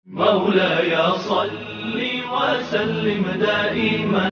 مولاي صل وسلم دائما.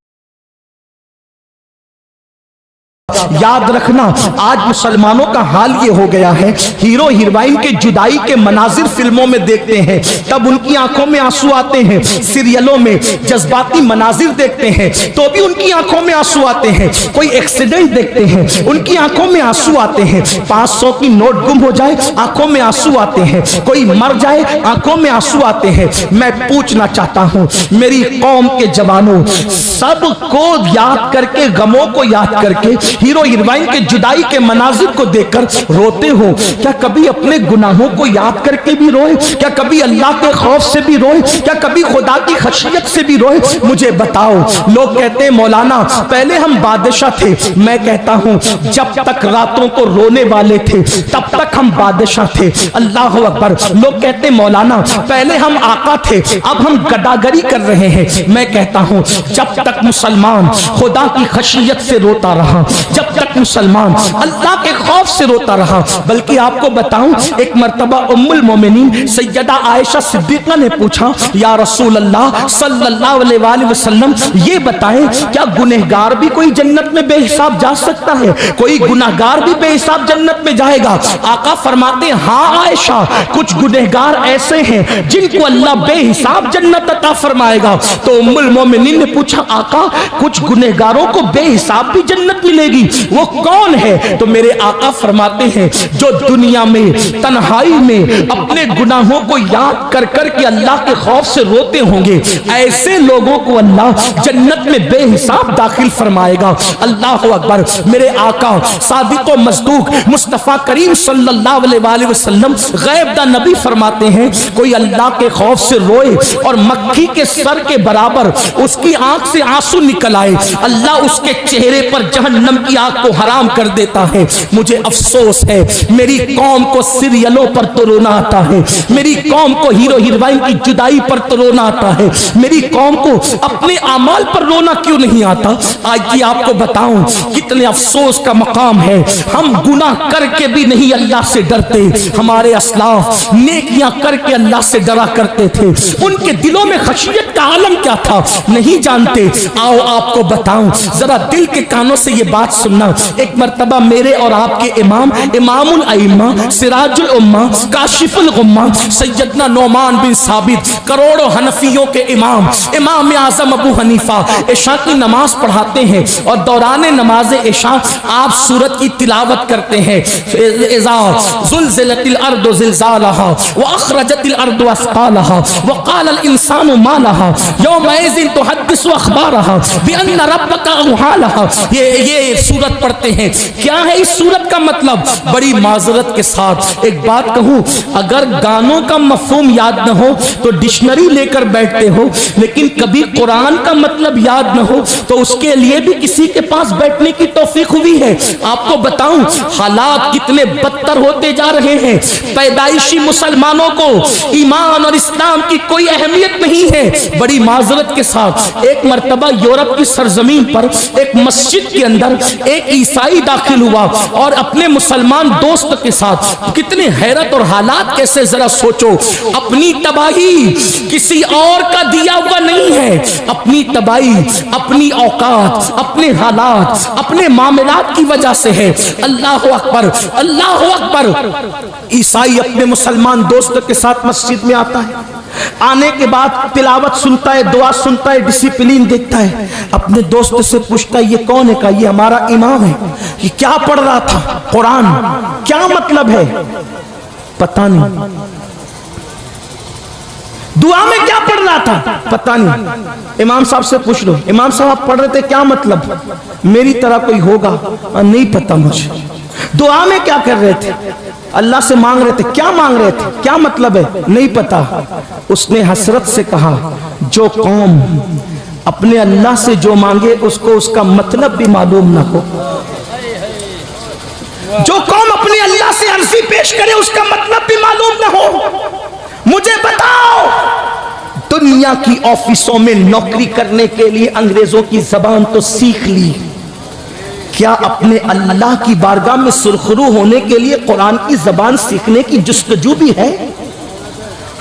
یاد رکھنا آج مسلمانوں کا حال یہ ہو گیا ہے، ہیرو ہیروئن کے جدائی کے مناظر فلموں میں دیکھتے ہیں تب ان کی آنکھوں میں آنسو آتے ہیں، سیریلوں میں جذباتی مناظر دیکھتے ہیں تو بھی ان کی آنکھوں میں آنسو آتے ہیں، کوئی ایکسیڈنٹ دیکھتے ہیں ان کی آنکھوں میں آنسو آتے ہیں، 500 کی نوٹ گم ہو جائے آنکھوں میں آنسو آتے ہیں، کوئی مر جائے آنکھوں میں آنسو آتے ہیں. میں پوچھنا چاہتا ہوں میری قوم کے جوانوں، سب کو یاد کر کے، غموں کو یاد کر کے، ہیرو ہیروئن کے جدائی کے مناظر کو دیکھ کر روتے ہو؟ کیا کبھی اپنے گناہوں کو یاد کر کے بھی روئے؟ کیا کبھی اللہ کے خوف سے بھی روئے؟ کیا کبھی خدا کی خشیت سے بھی روئے؟ مجھے بتاؤ. لوگ کہتے ہیں مولانا پہلے ہم بادشاہ تھے، میں کہتا ہوں جب تک راتوں کو رونے والے تھے تب تک ہم بادشاہ تھے. اللہ اکبر. لوگ کہتے ہیں مولانا پہلے ہم آقا تھے اب ہم گداگری کر رہے ہیں، میں کہتا ہوں جب تک مسلمان خدا کی خشیت سے روتا رہا، جب تک مسلمان اللہ کے خوف سے روتا رہا. بلکہ آپ کو بتاؤں ایک مرتبہ ام المومنین سیدہ عائشہ صدیقہ نے پوچھا یا رسول اللہ صلی اللہ علیہ وآلہ وسلم یہ بتائیں کیا گنہگار بھی کوئی جنت میں بے حساب جا سکتا ہے؟ کوئی گنہگار بھی بے حساب جنت میں جائے گا؟ آقا فرماتے ہیں ہاں عائشہ کچھ گنہگار ایسے ہیں جن کو اللہ بے حساب جنت عطا فرمائے گا. تو ام المومنین نے پوچھا آقا کچھ گنہگاروں کو بے حساب بھی جنت ملے گی، وہ کون ہے؟ تو میرے آقا فرماتے ہیں جو دنیا میں تنہائی میں اپنے گناہوں کو یاد کر کر کے اللہ کے خوف سے روتے ہوں گے ایسے لوگوں کو اللہ جنت میں بے حساب داخل فرمائے گا. اللہ اکبر. میرے آقا صادق و مصدوق مصطفیٰ کریم صلی اللہ علیہ وآلہ وسلم غیب دا نبی فرماتے ہیں کوئی اللہ کے خوف سے روئے اور مکھی کے سر کے برابر اس کی آنکھ سے آنسو نکل آئے اللہ اس کے چہرے پر جہنم کی آگ کو حرام کر دیتا ہے. مجھے افسوس ہے میری قوم کو سیریلوں پر تو رونا آتا ہے، میری قوم کو ہیرو ہیروئن کی جدائی پر تو رونا آتا ہے، میری قوم کو اپنے اعمال پر رونا کیوں نہیں آتا؟ آج کی آپ کو بتاؤں کتنے افسوس کا مقام ہے، ہم گناہ کر کے بھی نہیں اللہ سے ڈرتے. ہمارے اسلاف نیکیاں کر کے اللہ سے ڈرا کرتے تھے، ان کے دلوں میں خشیت کا عالم کیا تھا نہیں جانتے. آؤ آپ کو بتاؤں ذرا دل کے کانوں سے یہ بات سننا. ایک مرتبہ میرے اور آپ کے امام الائمہ سراج الامہ کاشف الغمہ سیدنا نعمان بن ثابت کروڑوں حنفیوں کے امام اعظم ابو حنیفہ عشاء کی نماز پڑھاتے ہیں اور دوران نماز عشاء آپ سورت کی تلاوت کرتے ہیں اذا زلزلت الارض زلزالها واخرجت الارض اثقالها وقال الانسان ما لها يومئذ تحدث اخبارها بان ربك اوحى لها. یہ سورت پڑھتے ہیں. کیا ہے اس سورت کا مطلب؟ بڑی معذرت کے ساتھ ایک بات کہوں اگر گانوں کا مفہوم یاد نہ ہو تو ڈکشنری لے کر بیٹھتے ہو، لیکن کبھی قرآن کا مطلب یاد نہ ہو تو اس کے لیے بھی کسی کے پاس بیٹھنے کی توفیق ہوئی ہے. آپ کو بتاؤں حالات کتنے بدتر ہوتے جا رہے ہیں. پیدائشی مسلمانوں کو ایمان اور اسلام کی کوئی اہمیت نہیں ہے. بڑی معذرت کے ساتھ ایک مرتبہ یورپ کی سرزمین پر ایک مسجد کے اندر ایک عیسائی داخل ہوا اور اپنے مسلمان دوست کے ساتھ کتنے حیرت اور حالات کیسے ذرا سوچو. اپنی تباہی کسی اور کا دیا ہوا نہیں ہے، اپنی تباہی اپنی اوقات اپنے حالات اپنے معاملات کی وجہ سے ہے. اللہ اکبر اللہ اکبر. عیسائی اپنے مسلمان دوست کے ساتھ مسجد میں آتا ہے، آنے کے بعد تلاوت سنتا ہے، دعا سنتا ہے، ڈسپلین دیکھتا ہے، اپنے دوست سے پوچھتا ہے یہ کون ہے؟ کہا یہ ہمارا امام ہے. یہ کیا پڑھ رہا تھا؟ قرآن. کیا مطلب ہے؟ پتہ نہیں. دعا میں کیا پڑھ رہا تھا؟ پتہ نہیں. امام صاحب سے پوچھ لو امام صاحب پڑھ رہے تھے کیا مطلب؟ میری طرح کوئی ہوگا؟ نہیں پتہ مجھے. دعا میں کیا کر رہے تھے؟ اللہ سے مانگ رہے تھے. کیا مانگ رہے تھے؟ کیا مطلب ہے؟ نہیں پتا. اس نے حسرت سے کہا جو قوم اپنے اللہ سے جو مانگے اس کو اس کا مطلب بھی معلوم نہ ہو، جو قوم اپنے اللہ سے عرضی پیش کرے اس کا مطلب بھی معلوم نہ ہو. مجھے بتاؤ دنیا کی آفسوں میں نوکری کرنے کے لیے انگریزوں کی زبان تو سیکھ لی، کیا اپنے اللہ کی بارگاہ میں سرخرو ہونے کے لیے قرآن کی زبان سیکھنے کی جستجو بھی ہے؟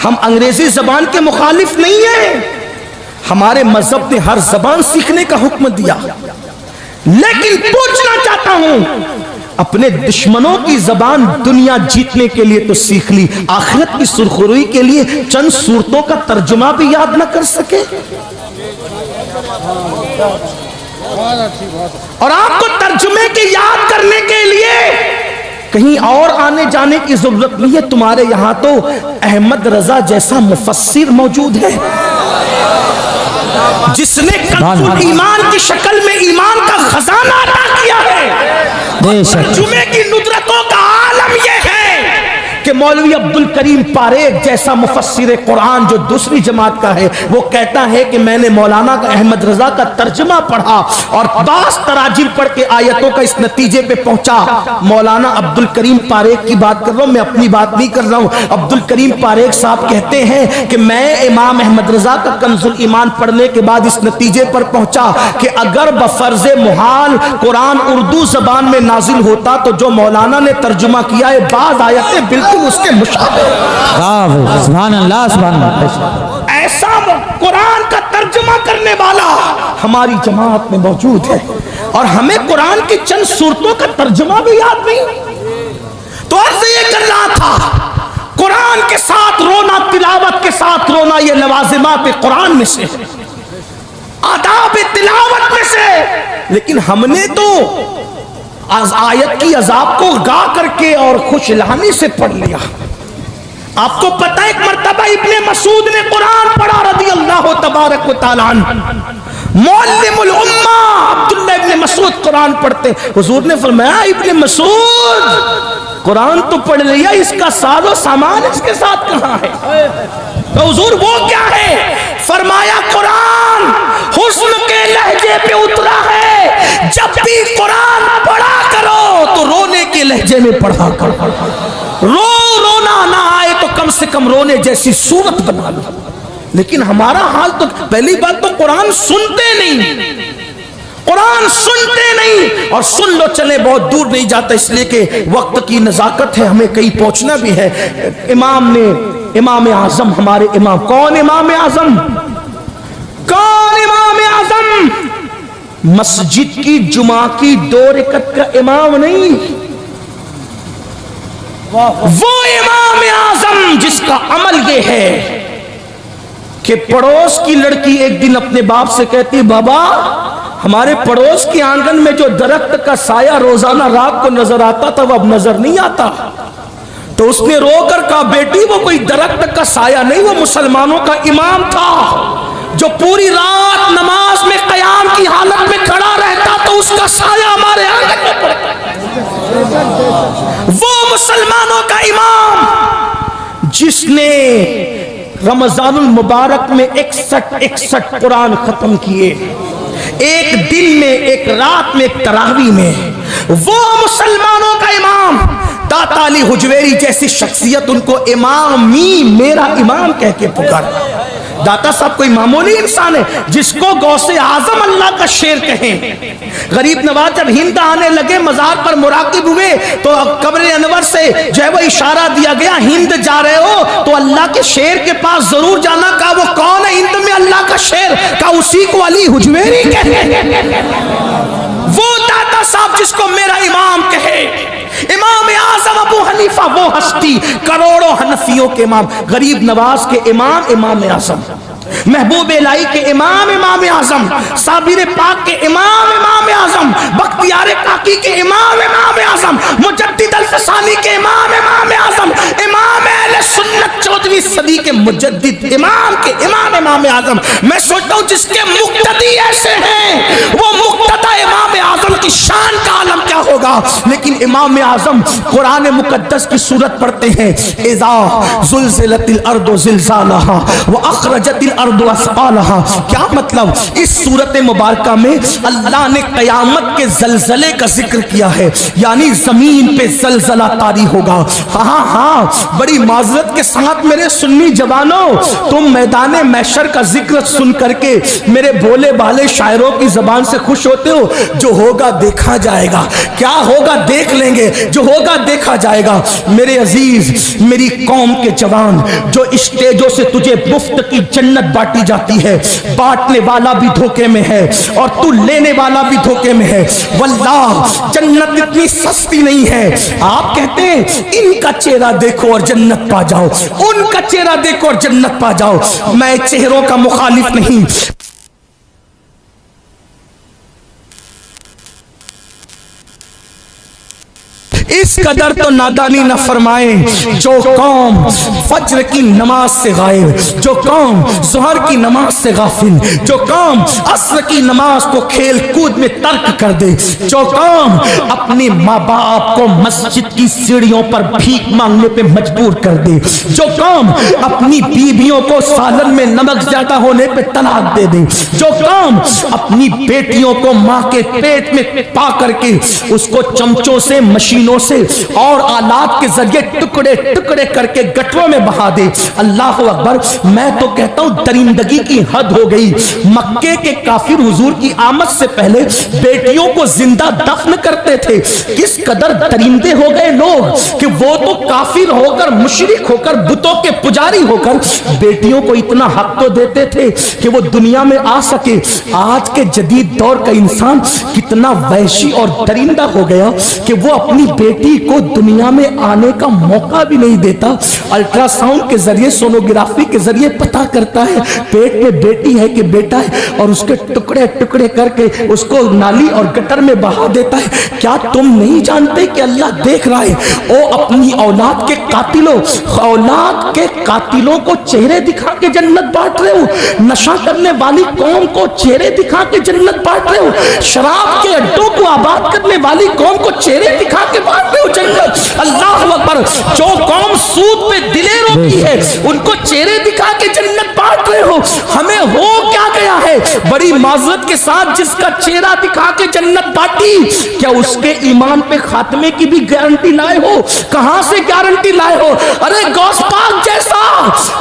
ہم انگریزی زبان کے مخالف نہیں ہیں، ہمارے مذہب نے ہر زبان سیکھنے کا حکم دیا، لیکن پوچھنا چاہتا ہوں اپنے دشمنوں کی زبان دنیا جیتنے کے لیے تو سیکھ لی، آخرت کی سرخروئی کے لیے چند صورتوں کا ترجمہ بھی یاد نہ کر سکے؟ اور آپ کو ترجمے کے یاد کرنے کے لیے کہیں اور آنے جانے کی ضرورت نہیں ہے، تمہارے یہاں تو احمد رضا جیسا مفسر موجود ہے جس نے کنز ایمان کی شکل میں ایمان کا خزانہ عطا کیا ہے۔ ترجمے کی ندرتوں کا عالم یہ ہے کہ مولوی عبدالکریم پاریک جیسا مفسر قرآن جو دوسری جماعت کا ہے، وہ کہتا ہے کہ میں نے مولانا احمد رضا کا ترجمہ پڑھا اور بعض تراجم پڑھ کے آیتوں کا اس نتیجے پہ پہنچا۔ مولانا عبدالکریم پاریک کی بات کر رہا ہوں، میں اپنی بات نہیں کر رہا ہوں۔ عبدالکریم پاریک صاحب کہتے ہیں کہ میں امام احمد رضا کا کنز ایمان پڑھنے کے بعد اس نتیجے پر پہنچا کہ اگر بفرض محال قرآن اردو زبان میں نازل ہوتا تو جو مولانا نے ترجمہ کیا ہے بعض آیتیں بالکل اس کے مشابہ، سبحان اللہ سبحان اللہ، ایسا قرآن کا ترجمہ کرنے والا ہماری جماعت میں موجود ہے، اور ہمیں قرآن کی چند صورتوں کا ترجمہ بھی یاد نہیں۔ تو عرض یہ کر رہا تھا قرآن کے ساتھ رونا، تلاوت کے ساتھ رونا یہ لوازمات قرآن میں سے، آداب تلاوت میں سے، لیکن ہم نے تو آیت کی عذاب کو گا کر کے اور خوش لہانی سے پڑھ لیا۔ آپ کو پتہ ایک مرتبہ ابن مسعود نے قرآن پڑھا رضی اللہ تبارک و تعالیٰ عنہ، معلم الامہ عبداللہ ابن مسعود قرآن پڑھتے، حضور نے فرمایا ابن مسعود قرآن تو پڑھ لیا، اس کا ساز و سامان اس کے ساتھ کہاں ہے؟ تو حضور وہ کیا ہے؟ فرمایا قرآن حسن کے لہجے پہ اترا ہے، جب بھی قرآن پڑھا کرو تو رونے کے لہجے میں پڑھا کرو، رونا نہ آئے تو کم سے کم رونے جیسی صورت بنا لو۔ لیکن ہمارا حال تو پہلی بات تو قرآن سنتے نہیں، قرآن سنتے نہیں، اور سن لو چلے بہت دور نہیں جاتا، اس لیے کہ وقت کی نزاکت ہے، ہمیں کہیں پہنچنا بھی ہے۔ امام اعظم ہمارے امام، کون امام اعظم؟ کون امام اعظم؟ مسجد کی جمعہ کی 2 رکعت کا امام نہیں، وہ امام اعظم جس کا عمل یہ ہے کہ پڑوس کی لڑکی ایک دن اپنے باپ سے کہتی، بابا ہمارے پڑوس کے آنگن میں جو درخت کا سایہ روزانہ رات کو نظر آتا تھا وہ اب نظر نہیں آتا۔ تو اس نے رو کر کہا، بیٹی وہ کوئی درخت کا سایہ نہیں، وہ مسلمانوں کا امام تھا جو پوری رات نماز میں قیام کی حالت میں کھڑا رہتا تو اس کا سایہ ہمارے آنگن میں پڑتا۔ وہ مسلمانوں کا امام جس نے رمضان المبارک میں 61 قرآن ختم کیے، ایک دن میں، ایک رات میں، ایک تراویح میں، وہ مسلمانوں کا امام۔ داتا علی حجویری جیسی شخصیت ان کو امامی، میرا امام کہہ کے پکار۔ داتا صاحب کوئی معمولی انسان ہے جس کو غوث اعظم اللہ کا شیر کہیں۔ غریب نواز جب ہند آنے لگے مزار پر مراقب ہوئے تو قبر انور سے جو ہے وہ اشارہ دیا گیا، ہند جا رہے ہو تو اللہ کے شیر کے پاس ضرور جانا۔ کہا وہ کون ہے ہند میں اللہ کا شیر؟ کہا اسی کو علی حجویری کہتے ہیں۔ وہ داتا صاحب جس کو میرا امام کہے، امام اعظم ابو حنیفہ، وہ ہستی کروڑوں حنفیوں کے امام، غریب نواز کے امام، امام اعظم، محبوب الہی کے امام، امام اعظم، صابر پاک کے امام، امام اعظم، بختیار کاکی کے امام، امام اعظم، مجدد الفسانی کے امام، امام اعظم، امام اہل سنت 14ویں صدی کے مجدد امام کے امام، امام اعظم۔ میں سوچتا ہوں جس کے مقتدی ایسے ہیں وہ مقتدی امام اعظم کی شان کا عالم کیا ہوگا۔ لیکن امام اعظم قرآن مقدس کی سورت پڑھتے ہیں، اذا زلزلت الارض زلزالها واخرجت الارض اسقالہا، کیا مطلب؟ اس صورت مبارکہ میں اللہ نے قیامت کے زلزلے کا ذکر کیا ہے، یعنی زمین پہ زلزلہ طاری ہوگا۔ ہاں بڑی معذرت کے ساتھ میرے سنی جوانوں، تم میدان محشر کا ذکر سن کر کے میرے بھولے بھالے شاعروں کی زبان سے خوش ہوتے ہو۔ جو ہوگا دیکھا جائے گا، کیا ہوگا دیکھ لیں گے، جو ہوگا دیکھا جائے گا۔ میرے عزیز، میری قوم کے جوان، جو اسٹیجوں سے تجھے مفت کی جنت بانٹی جاتی ہے، بانٹنے والا بھی دھوکے میں ہے اور تو لینے والا بھی دھوکے میں ہے۔ واللہ جنت اتنی سستی نہیں ہے۔ آپ کہتے ہیں ان کا چہرہ دیکھو اور جنت پا جاؤ، ان کا چہرہ دیکھو اور جنت پا جاؤ۔ میں چہروں کا مخالف نہیں، اس قدر تو نادانی نہ فرمائیں۔ جو قوم فجر کی نماز سے غائب، جو قوم ظہر کی نماز سے غافل، جو قوم عصر کی نماز کو کھیل کود میں ترک کر دے، جو قوم اپنے ماں باپ کو مسجد کی سیڑھیوں پر بھیک مانگنے پہ مجبور کر دے، جو قوم اپنی بیویوں کو سالن میں نمک زیادہ ہونے پہ طلاق دے دے، جو قوم اپنی بیٹیوں کو ماں کے پیٹ میں پا کر کے اس کو چمچوں سے، مشینوں سے اور آلات کے ذریعے ٹکڑے ٹکڑے کر کے گٹروں میں بہا دے۔ اللہ اکبر، میں تو کہتا ہوں درندگی کی حد ہو گئی۔ مکے کے کافر حضور کی آمد سے پہلے بیٹیوں کو زندہ دفن کرتے تھے۔ کس قدر درندے ہو گئے لوگ کہ وہ تو کافر ہو کر، مشرک ہو کر، بتوں کے پجاری ہو کر بیٹیوں کو اتنا حق تو دیتے تھے کہ وہ دنیا میں آ سکے۔ آج کے جدید دور کا انسان کتنا وحشی اور درندہ ہو گیا کہ وہ اپنی بیٹی کو دنیا میں آنے کا موقع بھی نہیں دیتا۔ الٹرا ساؤنڈ کے ذریعے، سونوگرافی کے ذریعے پتا کرتا ہے پیٹ میں بیٹی ہے کہ بیٹا ہے، اور اس کے ٹکڑے ٹکڑے کر کے اس کو نالی اور گٹر میں بہا دیتا ہے۔ کیا تم نہیں جانتے کہ اللہ دیکھ رہا ہے؟ او اپنی اولاد کے قاتلوں، اولاد کے قاتلوں کو چہرے دکھا کے جنت بانٹ رہے ہو، نشہ کرنے والی قوم کو چہرے دکھا کے جنت بانٹ رہے ہو، شراب کے اڈوں کو آباد کرنے والی قوم کو چہرے دکھا کے بانٹ رہے ہو جنت۔ اللہ اکبر، جو قوم سود پہ دلیں روتی ہے ان کو چہرے دکھا کے جنت بانٹ رہے ہو۔ ہمیں ہو کیا گیا ہے؟ بڑی معذرت کے ساتھ جس کا چہرہ دکھا کے جنت بانٹی، کیا اس کے ایمان پہ خاتمے کی بھی گارنٹی لائے ہو؟ کہاں سے گارنٹی لائے ہو؟ ارے غوث پاک جیسا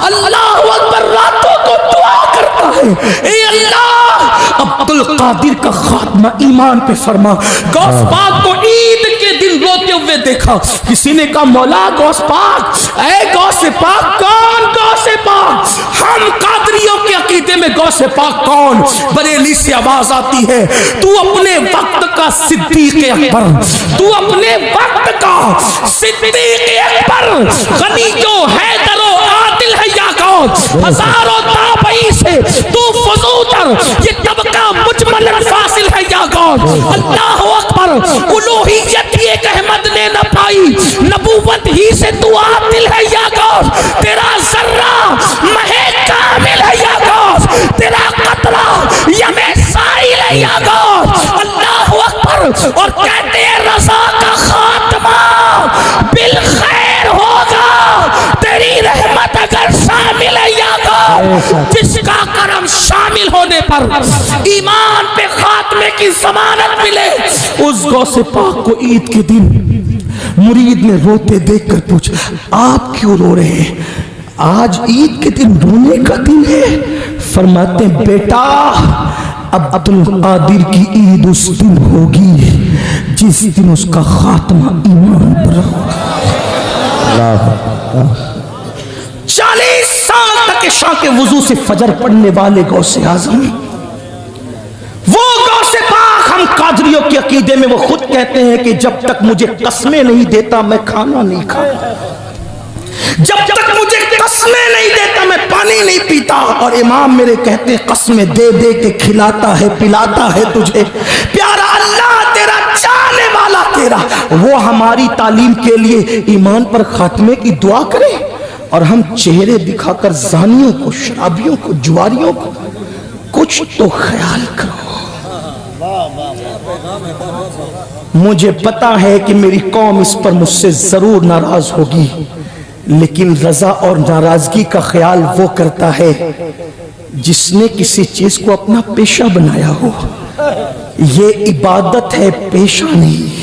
اللہ اکبر راتوں کو دعا کرتا ہے، اے اللہ عبد القادر کا خاتمہ ایمان پہ فرما۔ غوث پاک کو عید کے دن روتے ہوئے دیکھا، کسی نے کہا مولا غوث پاک، اے غوث پاک کون؟ غوث پاک ہم قادریوں کے عقیدے میں غوث پاک کون؟ بریلی سے آواز آتی ہے، تو اپنے وقت کا صدیق اکبر، تو اپنے وقت کا صدیق اکبر، غنی جو حیدر و عادل ہے یا کون؟ ہزاروں تابعی سے تو فضوتر، یہ طبقہ مجمل فاصل ہے یا کون؟ اللہ اکبر، الوہیت ہی ایک احمد نے نہ پائی، نبوت ہی سے تو عادل ہے یا کون؟ تیرا ذرہ مہے کامل ہے یا کون؟ تیرا قطرہ یم سائل ہے یا کون؟ اللہ اکبر، اور کہتے ہیں رضا کا خاتمہ بالخیر ہوگا، تیری رحمت اگر شامل ہے یا کون؟ جس کا کرم شامل ہونے پر ایمان پہ خاتمے کی ضمانت ملے۔ اس غوث پاک کو عید کے دن مرید نے روتے دیکھ کر پوچھا، آپ کیوں رو رہے ہیں؟ آج عید کے دن رونے کا دن ہے؟ فرماتے ہیں بیٹا، عبد القادر کی عید اس دن ہوگی جس دن اس کا خاتمہ ایمان پر ہوگا۔ 40 سال تک عشاء کے وضو سے فجر پڑھنے والے غوث اعظم، وہ غوث پاک ہم قادریوں کے عقیدے میں وہ خود کہتے ہیں کہ جب تک مجھے قسمیں نہیں دیتا میں کھانا نہیں کھاتا، جب تک مجھے قسمیں نہیں دیتا میں پانی نہیں پیتا، اور امام میرے کہتے ہیں قسمیں دے دے کے کھلاتا ہے پلاتا ہے تجھے پیارا اللہ تیرا، چاہنے والا تیرا۔ وہ ہماری تعلیم کے لیے ایمان پر خاتمے کی دعا کرے اور ہم چہرے دکھا کر زانیوں کو، شرابیوں کو، جواریوں کو، کچھ تو خیال کرو۔ مجھے پتا ہے کہ میری قوم اس پر مجھ سے ضرور ناراض ہوگی، لیکن رضا اور ناراضگی کا خیال وہ کرتا ہے جس نے کسی چیز کو اپنا پیشہ بنایا ہو، یہ عبادت ہے، پیشہ نہیں۔